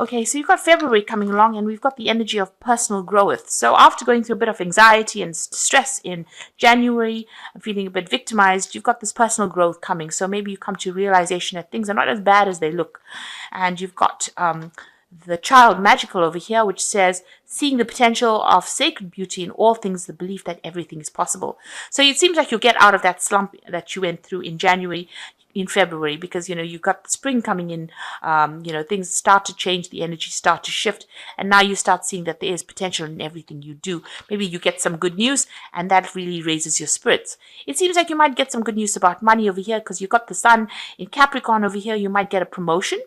Okay, so you've got February coming along, and we've got the energy of personal growth. So after going through a bit of anxiety and stress in January, feeling a bit victimized, you've got this personal growth coming. So maybe you come to realization that things are not as bad as they look. And you've got the child magical over here, which says seeing the potential of sacred beauty in all things, the belief that everything is possible. So it seems like you'll get out of that slump that you went through in January, in February, because you've got spring coming in. Things start to change, the energy start to shift, and now you start seeing that there is potential in everything you do. Maybe you get some good news, and that really raises your spirits. It seems like you might get some good news about money over here, because you've got the sun in Capricorn over here. You might get a promotion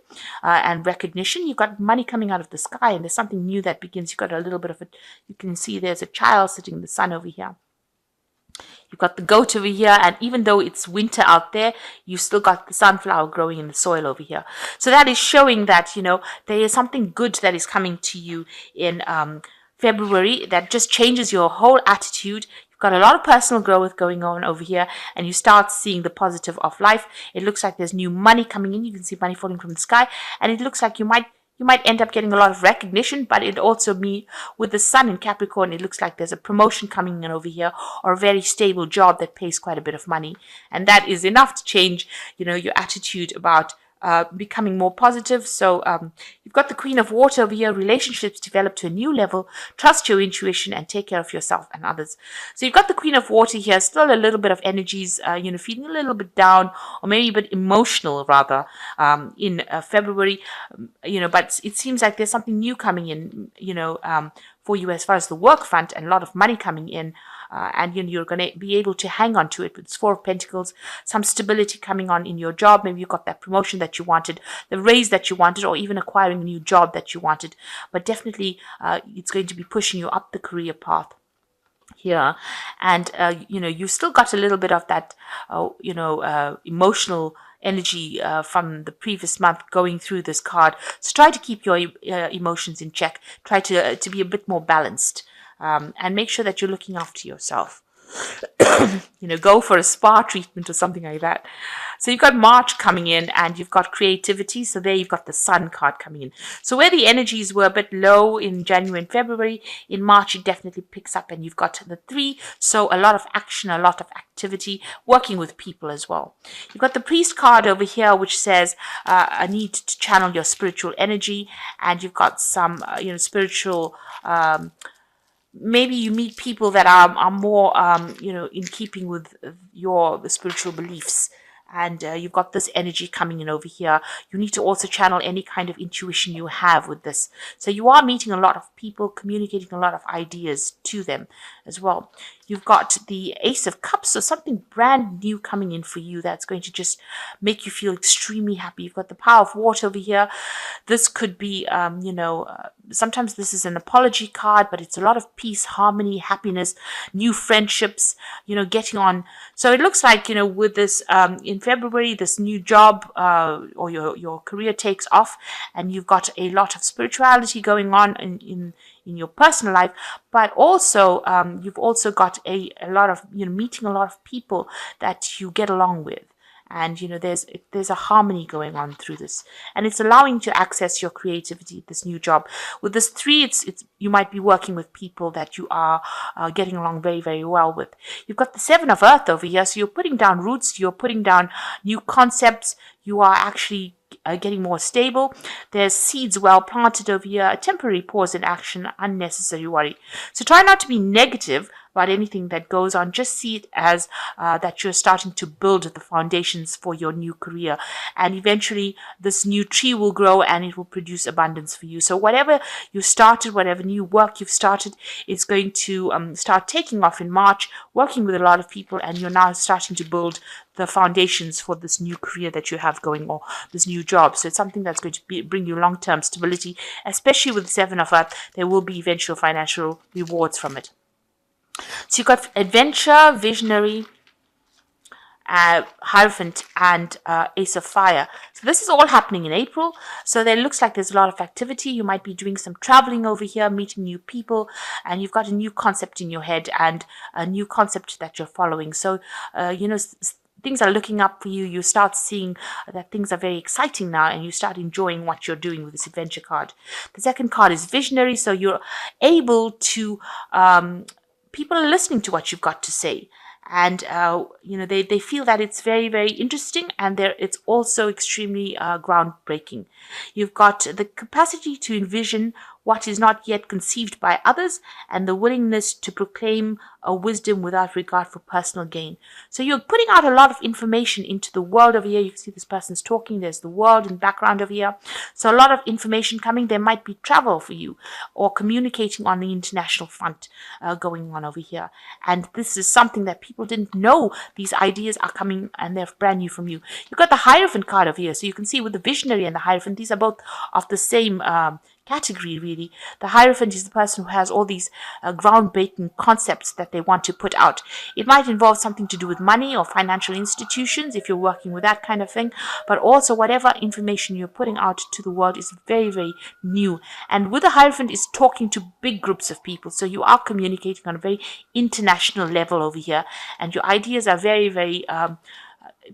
and recognition. You've got money coming out of the sky, and there's something new that begins. You've got a little bit of it. You can see there's a child sitting in the sun over here. You've got the goat over here, and even though it's winter out there, you've still got the sunflower growing in the soil over here. So that is showing that, there is something good that is coming to you in February that just changes your whole attitude. You've got a lot of personal growth going on over here, and you start seeing the positive of life. It looks like there's new money coming in. You can see money falling from the sky, and it looks like you might end up getting a lot of recognition, but it also with the sun in Capricorn, it looks like there's a promotion coming in over here, or a very stable job that pays quite a bit of money. And that is enough to change, your attitude about becoming more positive. So you've got the Queen of Water over here. Relationships develop to a new level. Trust your intuition and take care of yourself and others. So you've got the Queen of Water here. Still a little bit of energies, feeling a little bit down, or maybe a bit emotional rather, in February. But it seems like there's something new coming in, for you as far as the work front, and a lot of money coming in. And you're going to be able to hang on to it. It's Four of Pentacles, some stability coming on in your job. Maybe you got that promotion that you wanted, the raise that you wanted, or even acquiring a new job that you wanted. But definitely it's going to be pushing you up the career path here. And you've still got a little bit of that emotional energy from the previous month going through this card. So try to keep your emotions in check. Try to be a bit more balanced. And make sure that you're looking after yourself. Go for a spa treatment or something like that. So you've got March coming in, and you've got creativity. So there you've got the Sun card coming in. So where the energies were a bit low in January and February, in March it definitely picks up, and you've got the 3. So a lot of action, a lot of activity, working with people as well. You've got the Priest card over here, which says a need to channel your spiritual energy, and you've got some spiritual maybe you meet people that are more, in keeping with your spiritual beliefs. And you've got this energy coming in over here. You need to also channel any kind of intuition you have with this. So you are meeting a lot of people, communicating a lot of ideas to them as well. You've got the Ace of Cups, so something brand new coming in for you that's going to just make you feel extremely happy. You've got the Power of Water over here. This could be, sometimes this is an apology card, but it's a lot of peace, harmony, happiness, new friendships, getting on. So it looks like, with this, in February, this new job or your career takes off, and you've got a lot of spirituality going on in your personal life, but also you've also got a lot of meeting a lot of people that you get along with. And there's a harmony going on through this, and it's allowing you to access your creativity, this new job. With this 3, it's you might be working with people that you are getting along very, very well with. You've got the 7 of Earth over here, so you're putting down roots, you're putting down new concepts, you are actually getting more stable. There's seeds well planted over here, a temporary pause in action, unnecessary worry. So try not to be negative about anything that goes on. Just see it as that you're starting to build the foundations for your new career, and eventually this new tree will grow and it will produce abundance for you. So whatever you started, whatever new work you've started, is going to start taking off in March, working with a lot of people, and you're now starting to build the foundations for this new career that you have going, or this new job. So it's something that's going to bring you long-term stability, especially with the 7 of Earth. There will be eventual financial rewards from it. So you've got Adventure, Visionary, Hierophant, and Ace of Fire. So this is all happening in April. So there looks like there's a lot of activity. You might be doing some traveling over here, meeting new people, and you've got a new concept in your head and a new concept that you're following. So, things are looking up for you. You start seeing that things are very exciting now, and you start enjoying what you're doing with this adventure card. The second card is visionary, so you're able to, people are listening to what you've got to say. And they feel that it's very, very interesting, and it's also extremely groundbreaking. You've got the capacity to envision what is not yet conceived by others, and the willingness to proclaim a wisdom without regard for personal gain. So you're putting out a lot of information into the world over here. You can see this person's talking. There's the world in the background over here. So a lot of information coming. There might be travel for you, or communicating on the international front going on over here. And this is something that people didn't know. These ideas are coming, and they're brand new from you. You've got the Hierophant card over here. So you can see with the Visionary and the Hierophant, these are both of the same category, really. The Hierophant is the person who has all these groundbreaking concepts that they want to put out. It might involve something to do with money or financial institutions if you're working with that kind of thing, but also whatever information you're putting out to the world is very, very new. And with the Hierophant is talking to big groups of people, so you are communicating on a very international level over here, and your ideas are very, very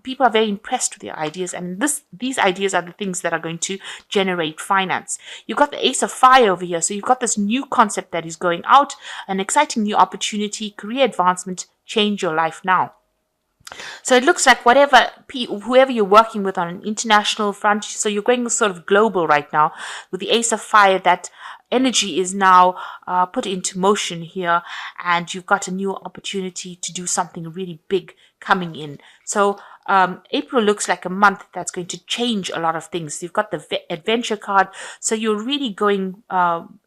people are very impressed with your ideas, and these ideas are the things that are going to generate finance. You've got the Ace of Fire over here, so you've got this new concept that is going out, an exciting new opportunity, career advancement, change your life now. So it looks like whoever you're working with on an international front, so you're going sort of global right now with the Ace of Fire. That energy is now put into motion here, and you've got a new opportunity to do something really big coming in. So April looks like a month that's going to change a lot of things. You've got the adventure card, so you're really going, on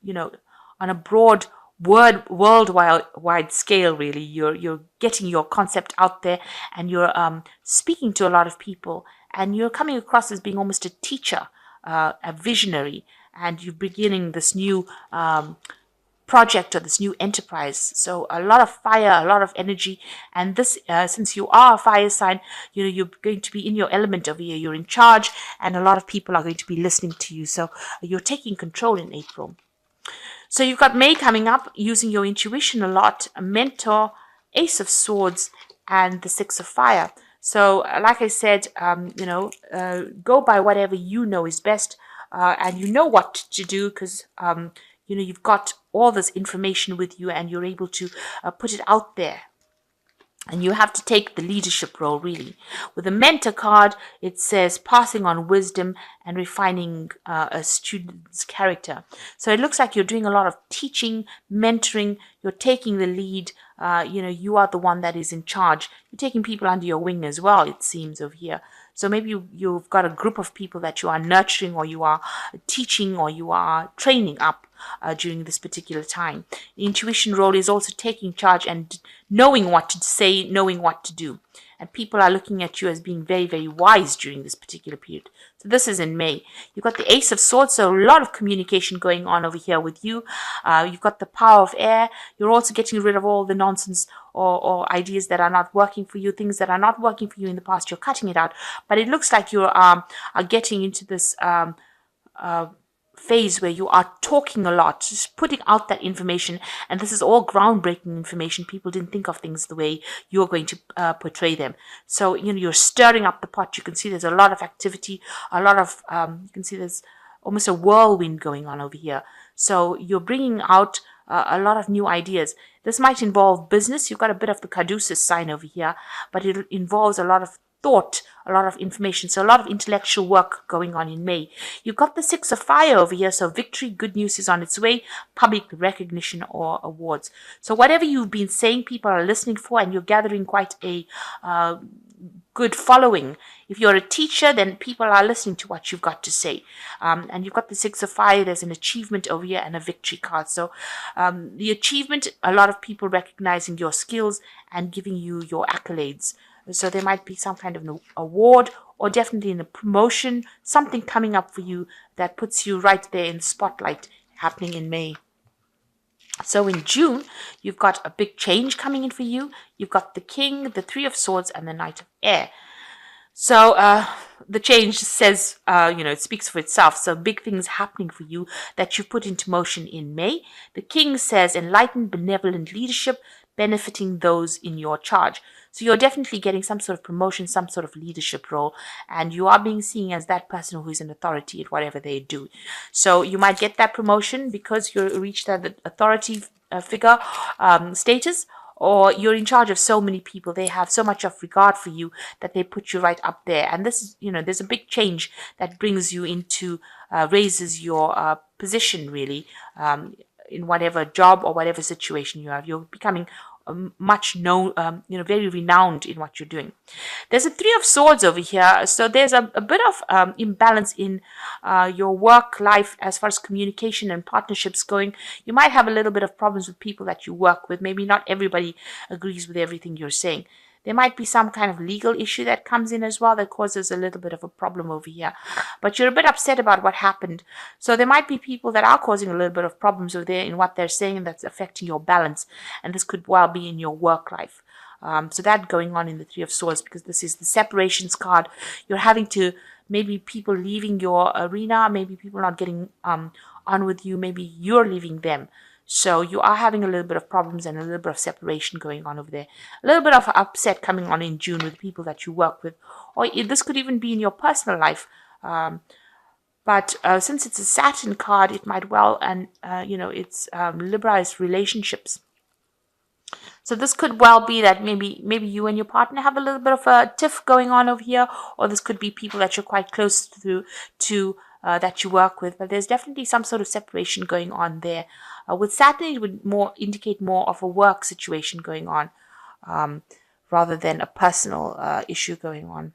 a broad worldwide scale. Really, you're getting your concept out there, and you're speaking to a lot of people, and you're coming across as being almost a teacher, a visionary, and you're beginning this new project or this new enterprise. So a lot of fire, a lot of energy, and this since you are a fire sign, you're going to be in your element over here. You're in charge, and a lot of people are going to be listening to you. So you're taking control in April. So you've got May coming up, using your intuition a lot, a mentor, Ace of Swords, and the Six of Fire. So like I said, go by whatever you know is best, and you know what to do, because you've got all this information with you, and you're able to put it out there. And you have to take the leadership role, really. With the Mentor card, it says passing on wisdom and refining a student's character. So it looks like you're doing a lot of teaching, mentoring. You're taking the lead. You are the one that is in charge. You're taking people under your wing as well, it seems, over here. So maybe you've got a group of people that you are nurturing, or you are teaching, or you are training up during this particular time. The intuition role is also taking charge and knowing what to say, knowing what to do. And people are looking at you as being very, very wise during this particular period. So this is in May. You've got the Ace of Swords, so a lot of communication going on over here with you. You've got the Power of Air. You're also getting rid of all the nonsense or ideas that are not working for you, things that are not working for you in the past. You're cutting it out. But it looks like you are getting into this phase where you are talking a lot, just putting out that information, and this is all groundbreaking information. People didn't think of things the way you're going to portray them. So you're stirring up the pot. You can see there's a lot of activity, a lot of you can see there's almost a whirlwind going on over here. So you're bringing out a lot of new ideas. This might involve business. You've got a bit of the Caduceus sign over here, but it involves a lot of thought, a lot of information, so a lot of intellectual work going on in May. You've got the Six of Fire over here, so victory, good news is on its way, public recognition or awards. So whatever you've been saying, people are listening for, and you're gathering quite a good following. If you're a teacher, then people are listening to what you've got to say. And you've got the Six of Fire, there's an achievement over here and a victory card. So the achievement, a lot of people recognizing your skills and giving you your accolades. So there might be some kind of an award, or definitely in a promotion, something coming up for you that puts you right there in the spotlight happening in May. So in June, you've got a big change coming in for you. You've got the King, the Three of Swords, and the Knight of Air. So the change says, it speaks for itself. So big things happening for you that you put into motion in May. The King says enlightened, benevolent leadership. benefiting those in your charge. So you're definitely getting some sort of promotion, some sort of leadership role, and you are being seen as that person who is an authority at whatever they do. So you might get that promotion because you reached that authority figure status, or you're in charge of so many people. They have so much of regard for you that they put you right up there. And this is, there's a big change that brings you into, raises your position really, in whatever job or whatever situation you have. You're becoming much known, very renowned in what you're doing. There's a Three of Swords over here. So there's a bit of imbalance in your work life as far as communication and partnerships going. You might have a little bit of problems with people that you work with. Maybe not everybody agrees with everything you're saying. There might be some kind of legal issue that comes in as well that causes a little bit of a problem over here. But you're a bit upset about what happened. So there might be people that are causing a little bit of problems over there in what they're saying that's affecting your balance. And this could well be in your work life. So that going on in the Three of Swords, because this is the separations card. You're having to, maybe people leaving your arena, maybe people not getting on with you, maybe you're leaving them. So you are having a little bit of problems and a little bit of separation going on over there. A little bit of upset coming on in June with people that you work with. Or this could even be in your personal life. But since it's a Saturn card, it might well, and it's liberalized relationships. So this could well be that maybe you and your partner have a little bit of a tiff going on over here, or this could be people that you're quite close to that you work with. But there's definitely some sort of separation going on there. With Saturn, it would indicate more of a work situation going on, rather than a personal issue going on.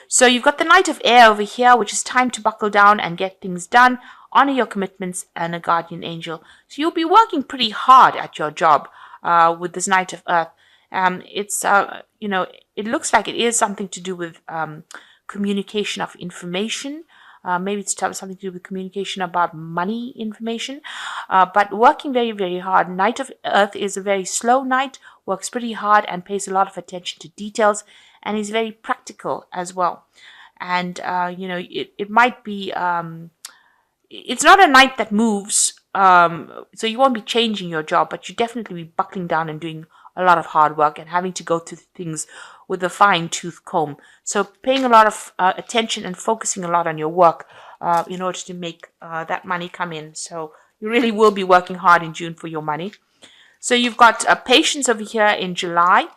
So you've got the Knight of Air over here, which is time to buckle down and get things done, honor your commitments, and a guardian angel. So you'll be working pretty hard at your job with this Knight of Earth. It looks like it is something to do with communication of information. Maybe it's something to do with communication about money information, but working very, very hard. Knight of Earth is a very slow knight, works pretty hard and pays a lot of attention to details, and is very practical as well. And, it might be, it's not a knight that moves, so you won't be changing your job, but you definitely be buckling down and doing a lot of hard work and having to go through things with a fine-tooth comb. So paying a lot of attention and focusing a lot on your work in order to make that money come in. So you really will be working hard in June for your money. So you've got patience over here in July.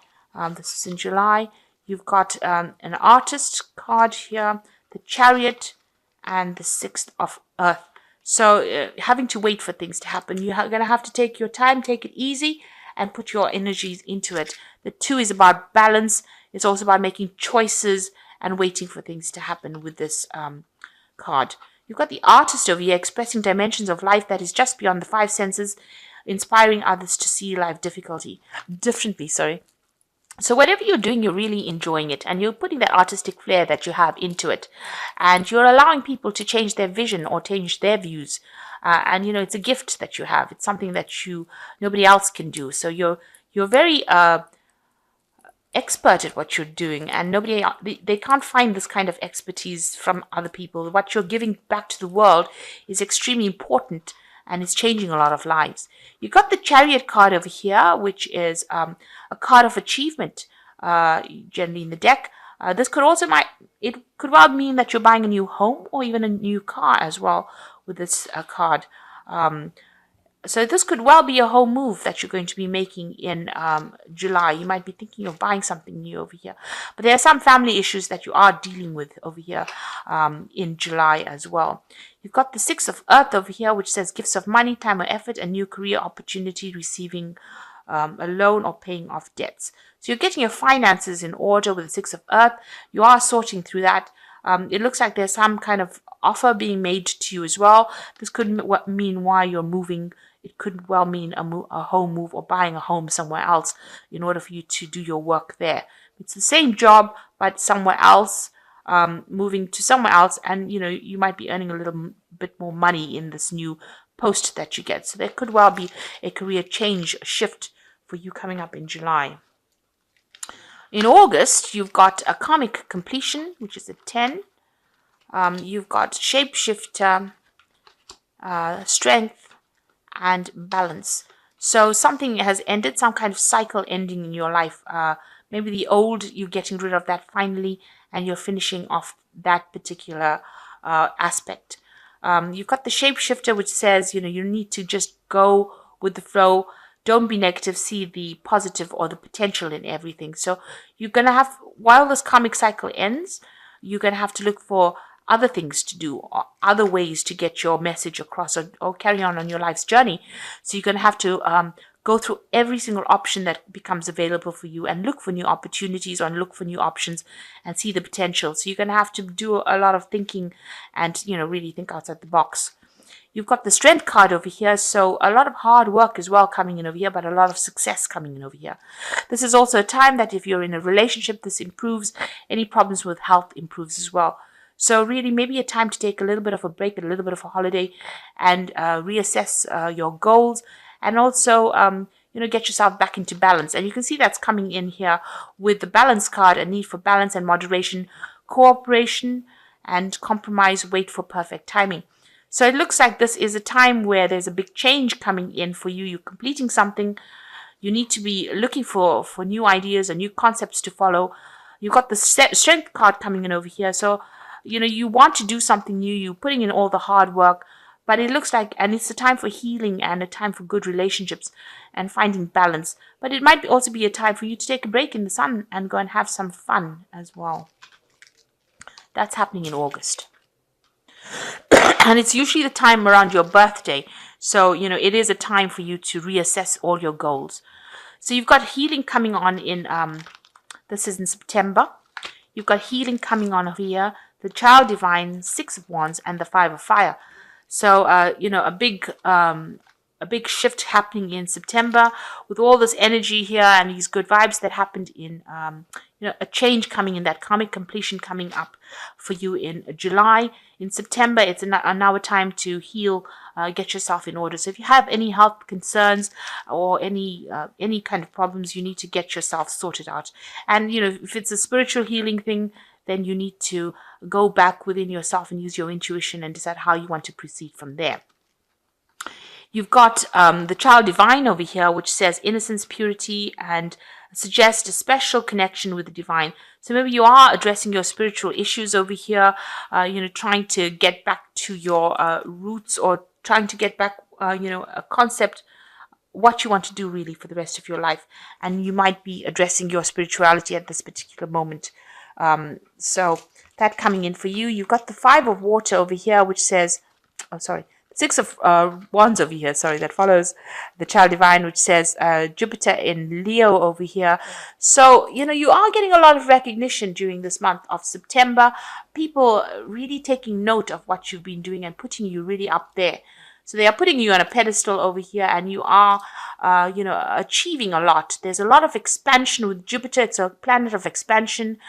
This is in July. You've got an artist card here, the Chariot, and the Sixth of Earth. So having to wait for things to happen. You're going to have to take your time, take it easy, and put your energies into it. The Two is about balance. It's also about making choices and waiting for things to happen with this card. You've got the Artist over here, expressing dimensions of life that is just beyond the five senses, inspiring others to see life differently. So whatever you're doing, you're really enjoying it, and you're putting that artistic flair that you have into it, and you're allowing people to change their vision or change their views. And it's a gift that you have. It's something that nobody else can do. So you're very expert at what you're doing, and they can't find this kind of expertise from other people. What you're giving back to the world is extremely important, and it's changing a lot of lives. You got the Chariot card over here, which is a card of achievement, generally in the deck. This could well mean that you're buying a new home or even a new car as well with this card. So this could well be a home move that you're going to be making in July. You might be thinking of buying something new over here. But there are some family issues that you are dealing with over here in July as well. You've got the Six of Earth over here, which says gifts of money, time or effort, a new career opportunity, receiving a loan or paying off debts. So you're getting your finances in order with the Six of Earth. You are sorting through that. It looks like there's some kind of offer being made to you as well. This could mean why you're moving. It could well mean a home move or buying a home somewhere else in order for you to do your work there. It's the same job, but somewhere else, moving to somewhere else, and you might be earning a little bit more money in this new post that you get. So there could well be a career change, a shift for you coming up in July. In August, you've got a karmic completion, which is a 10. You've got shapeshifter, strength, and balance. So something has ended, some kind of cycle ending in your life. Maybe the old, you're getting rid of that finally, and you're finishing off that particular aspect. You've got the shapeshifter, which says, you need to just go with the flow. Don't be negative, see the positive or the potential in everything. So you're going to have, while this karmic cycle ends, you're going to have to look for other things to do, or other ways to get your message across, or carry on your life's journey. So you're going to have to go through every single option that becomes available for you and look for new opportunities or look for new options and see the potential. So you're going to have to do a lot of thinking and, really think outside the box. You've got the strength card over here, so a lot of hard work as well coming in over here, but a lot of success coming in over here. This is also a time that if you're in a relationship, this improves. Any problems with health improves as well. So really maybe a time to take a little bit of a break, a little bit of a holiday, and reassess your goals, and also get yourself back into balance. And you can see that's coming in here with the balance card, a need for balance and moderation, cooperation and compromise, wait for perfect timing. So it looks like this is a time where there's a big change coming in for you. You're completing something. You need to be looking for new ideas and new concepts to follow. You've got the strength card coming in over here. So, you want to do something new. You're putting in all the hard work. But it looks like, and it's a time for healing and a time for good relationships and finding balance. But it might also be a time for you to take a break in the sun and go and have some fun as well. That's happening in August. And it's usually the time around your birthday. So, it is a time for you to reassess all your goals. So you've got healing coming on in, this is in September. You've got healing coming on here. The Child Divine, 6 of Wands, and the 5 of Fire. So, a big shift happening in September with all this energy here and these good vibes that happened in, a change coming in, that karmic completion coming up for you in July. In September, it's now a time to heal, get yourself in order. So if you have any health concerns or any kind of problems, you need to get yourself sorted out. And, if it's a spiritual healing thing, then you need to go back within yourself and use your intuition and decide how you want to proceed from there. You've got the Child Divine over here, which says innocence, purity, and suggests a special connection with the divine. So maybe you are addressing your spiritual issues over here, trying to get back to your roots, or trying to get back, a concept, what you want to do really for the rest of your life. And you might be addressing your spirituality at this particular moment. So that coming in for you. You've got the 5 of Water over here, which says, 6 of Wands over here, that follows the Child Divine, which says Jupiter in Leo over here. So, you are getting a lot of recognition during this month of September. People really taking note of what you've been doing and putting you really up there. So they are putting you on a pedestal over here, and you are, achieving a lot. There's a lot of expansion with Jupiter. It's a planet of expansion,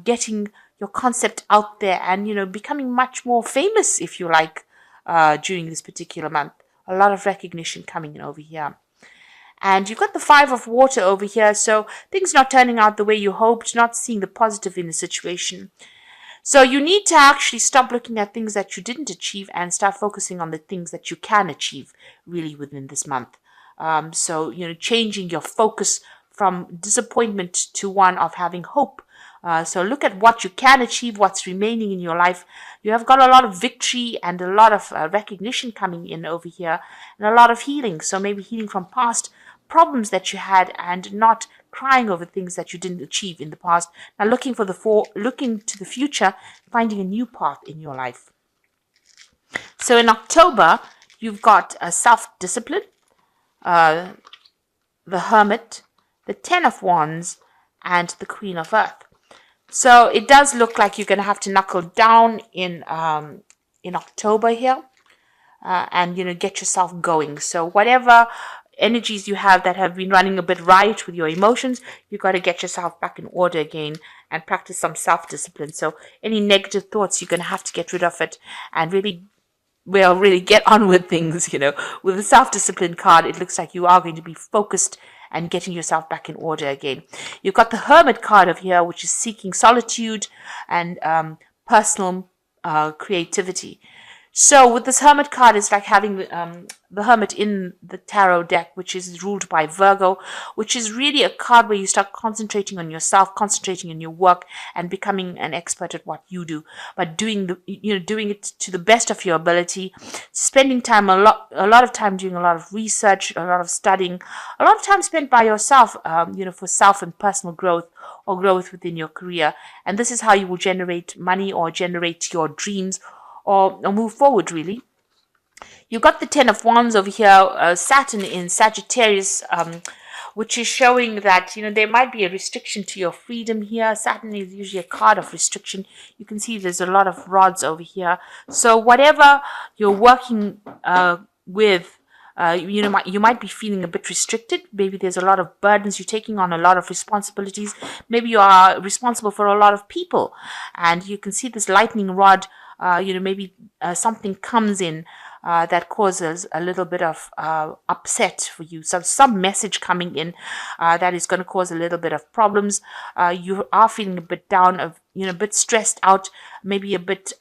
getting your concept out there and, becoming much more famous, if you like, during this particular month. A lot of recognition coming in over here. And you've got the 5 of Water over here. So things not turning out the way you hoped, not seeing the positive in the situation. So you need to actually stop looking at things that you didn't achieve and start focusing on the things that you can achieve really within this month. So, changing your focus from disappointment to one of having hope. So look at what you can achieve, what's remaining in your life. You have got a lot of victory and a lot of recognition coming in over here, and a lot of healing. So maybe healing from past problems that you had and not crying over things that you didn't achieve in the past. Now looking to the future, finding a new path in your life. So in October, you've got self-discipline, the Hermit, the 10 of Wands, and the Queen of Earth. So it does look like you're going to have to knuckle down in October here, and get yourself going. So whatever energies you have that have been running a bit riot with your emotions, you've got to get yourself back in order again and practice some self-discipline. So any negative thoughts, you're going to have to get rid of it and really get on with things. With the self-discipline card, it looks like you are going to be focused and getting yourself back in order again. You've got the Hermit card of here, which is seeking solitude and personal creativity. So with this Hermit card, it's like having the Hermit in the tarot deck, which is ruled by Virgo, which is really a card where you start concentrating on yourself, concentrating on your work, and becoming an expert at what you do. But doing doing it to the best of your ability, spending time a lot of time doing a lot of research, a lot of studying, a lot of time spent by yourself, for self and personal growth or growth within your career. And this is how you will generate money or generate your dreams or move forward, really. You got the Ten of Wands over here, Saturn in Sagittarius, which is showing that, there might be a restriction to your freedom here. Saturn is usually a card of restriction. You can see there's a lot of rods over here. So whatever you're working with, you might be feeling a bit restricted. Maybe there's a lot of burdens. You're taking on a lot of responsibilities. Maybe you are responsible for a lot of people. And you can see this lightning rod, maybe something comes in that causes a little bit of upset for you. So some message coming in that is going to cause a little bit of problems. You are feeling a bit down, a bit stressed out, maybe a bit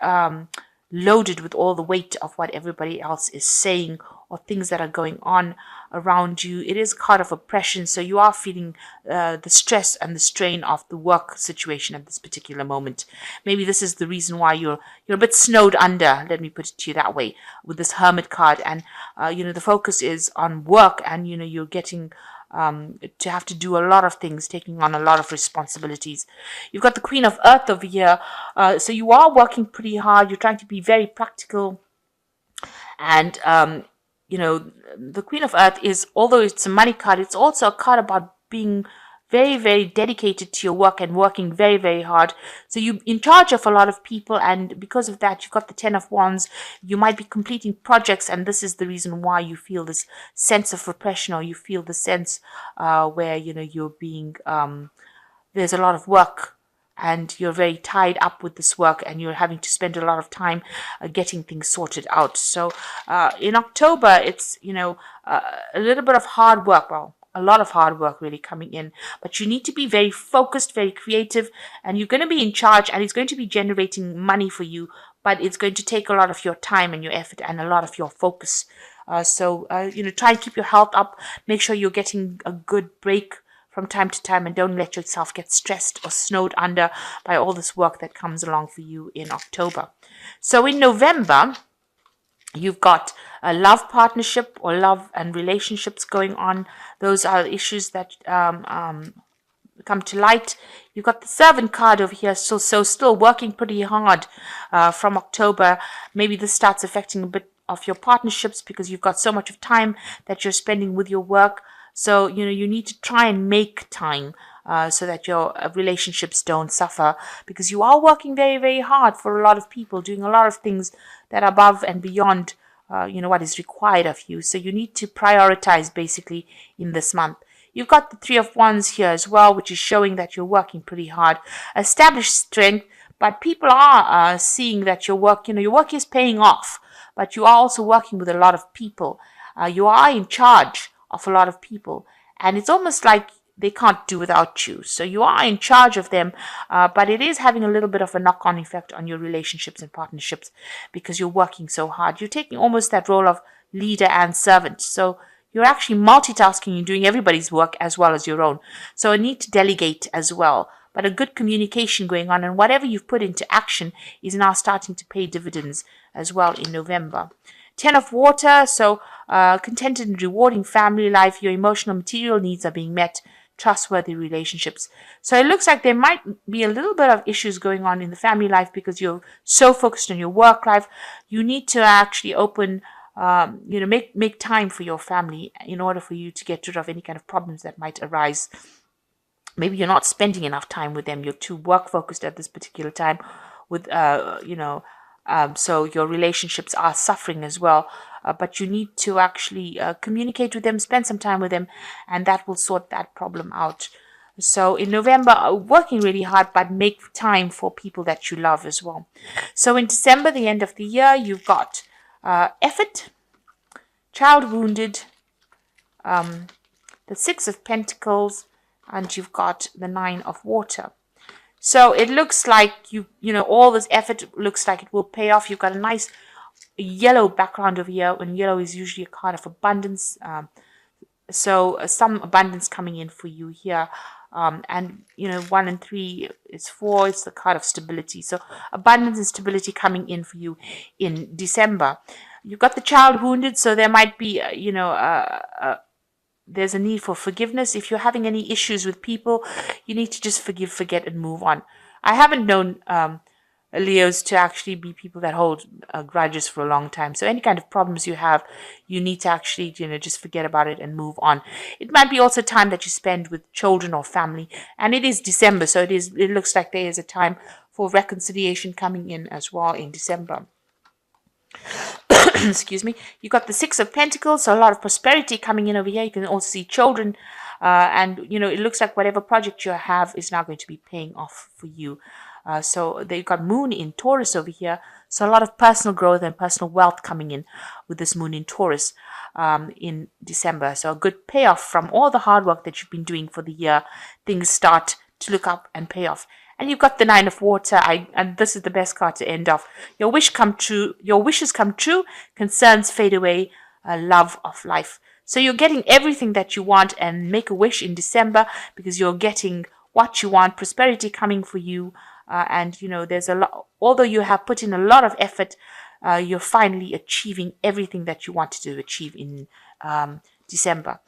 loaded with all the weight of what everybody else is saying or things that are going on around you. It is a card of oppression, so you are feeling the stress and the strain of the work situation at this particular moment. Maybe this is the reason why you're a bit snowed under, let me put it to you that way, with this Hermit card. And the focus is on work, and you're getting to have to do a lot of things, taking on a lot of responsibilities. You've got the Queen of Earth over here, so you are working pretty hard. You're trying to be very practical, and the Queen of Earth is, although it's a money card, it's also a card about being very, very dedicated to your work and working very, very hard. So you're in charge of a lot of people, and because of that, you've got the Ten of Wands. You might be completing projects, and this is the reason why you feel this sense of repression, or you feel the sense where you're being there's a lot of work, and you're very tied up with this work, and you're having to spend a lot of time getting things sorted out. So in October, it's a little bit of hard work. Well, a lot of hard work really coming in, but you need to be very focused, very creative, and you're going to be in charge, and it's going to be generating money for you, but it's going to take a lot of your time and your effort and a lot of your focus. So try and keep your health up. Make sure you're getting a good break from time to time, and don't let yourself get stressed or snowed under by all this work that comes along for you in October. So in November, you've got a love partnership or love and relationships going on. Those are issues that come to light. You've got the Servant card over here, so still working pretty hard from October. Maybe this starts affecting a bit of your partnerships because you've got so much of time that you're spending with your work. So, you need to try and make time so that your relationships don't suffer, because you are working very, very hard for a lot of people, doing a lot of things that are above and beyond, what is required of you. So you need to prioritize basically in this month. You've got the Three of Wands here as well, which is showing that you're working pretty hard. Established strength, but people are seeing that your work is paying off, but you are also working with a lot of people. You are in charge of a lot of people, and it's almost like they can't do without you. So you are in charge of them, but it is having a little bit of a knock-on effect on your relationships and partnerships because you're working so hard. You're taking almost that role of leader and servant. So you're actually multitasking and doing everybody's work as well as your own. So a need to delegate as well, but a good communication going on, and whatever you've put into action is now starting to pay dividends as well in November. Ten of Water, so contented and rewarding family life. Your emotional material needs are being met. Trustworthy relationships. So it looks like there might be a little bit of issues going on in the family life because you're so focused on your work life. You need to actually open, make time for your family in order for you to get rid of any kind of problems that might arise. Maybe you're not spending enough time with them. You're too work focused at this particular time with, so your relationships are suffering as well. But you need to actually communicate with them, spend some time with them, and that will sort that problem out. So in November, working really hard, but make time for people that you love as well. So in December, the end of the year, you've got effort, child wounded, the Six of Pentacles, and you've got the Nine of Water. So it looks like all this effort looks like it will pay off. You've got a nice yellow background over here, and yellow is usually a card of abundance. So some abundance coming in for you here. And 1 and 3 is 4. It's the card of stability. So abundance and stability coming in for you in December. You've got the child wounded, so there might be, there's a need for forgiveness. If you're having any issues with people, you need to just forgive, forget, and move on. I haven't known Leos to actually be people that hold grudges for a long time. So any kind of problems you have, you need to actually, just forget about it and move on. It might be also time that you spend with children or family. And it is December, so it looks like there is a time for reconciliation coming in as well in December. Excuse me. You got the 6 of Pentacles, so a lot of prosperity coming in over here. You can also see children, and it looks like whatever project you have is now going to be paying off for you. So they've got Moon in Taurus over here, so a lot of personal growth and personal wealth coming in with this Moon in Taurus in December. So a good payoff from all the hard work that you've been doing for the year. Things start to look up and pay off. And you've got the 9 of Water, and this is the best card to end off. Your wishes come true, concerns fade away, love of life. So you're getting everything that you want, and make a wish in December because you're getting what you want, prosperity coming for you. And there's a lot, although you have put in a lot of effort, you're finally achieving everything that you wanted to achieve in December.